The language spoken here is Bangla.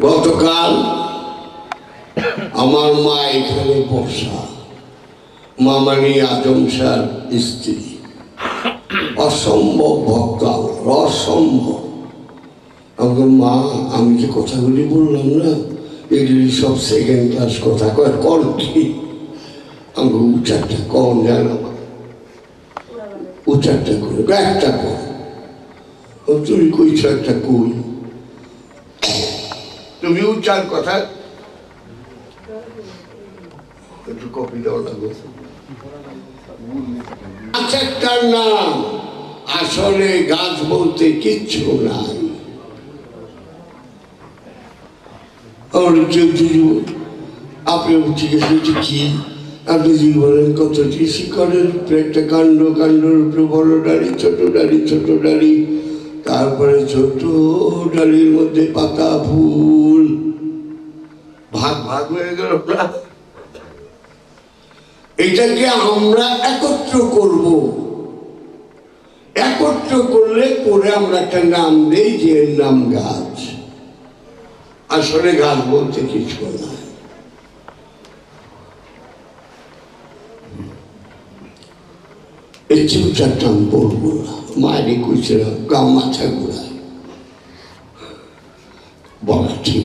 গতকাল আমার মা এখানে বসা, মামানি আজম শাহর স্ত্রী, অসম্ভব ভক্ত, অসম্ভব। আমাকে মা, আমি যে কথাগুলি বললাম না, এগুলি সব সেকেন্ড ক্লাস কথা, কয় কর কি আমাকে উচ্চারটা কম যায় না, উচ্চারটা করে একটা কর, তুমি কইছ একটা কই, তুমি উচ্চার কথা একটু কপি দেওয়া লাগবে। গাছেরটার নাম আসলে গাছ বলতে কিচ্ছু নাই। আপনি জিজ্ঞেস করছি কি, আপনি যদি বলেন কতটি শিকড়ের উপরে একটা কাণ্ড, কাণ্ডের উপরে বড় ডালি, ছোট ডালি, ছোট ডালি, তারপরে ছোট ডালির মধ্যে পাতা, ফুল, ভাগ ভাগ হয়ে গেল না? এটাকে আমরা একত্র করব, একত্র করলে পরে আমরা একটা নাম দেই যে এর নাম গাছ। আসলে গাছ বলতে কিছু না। এই চিন্তাটা আমি বলবো না, মায়ের কইছিলাম গা মাথা ঘুরায় বলা ঠিক।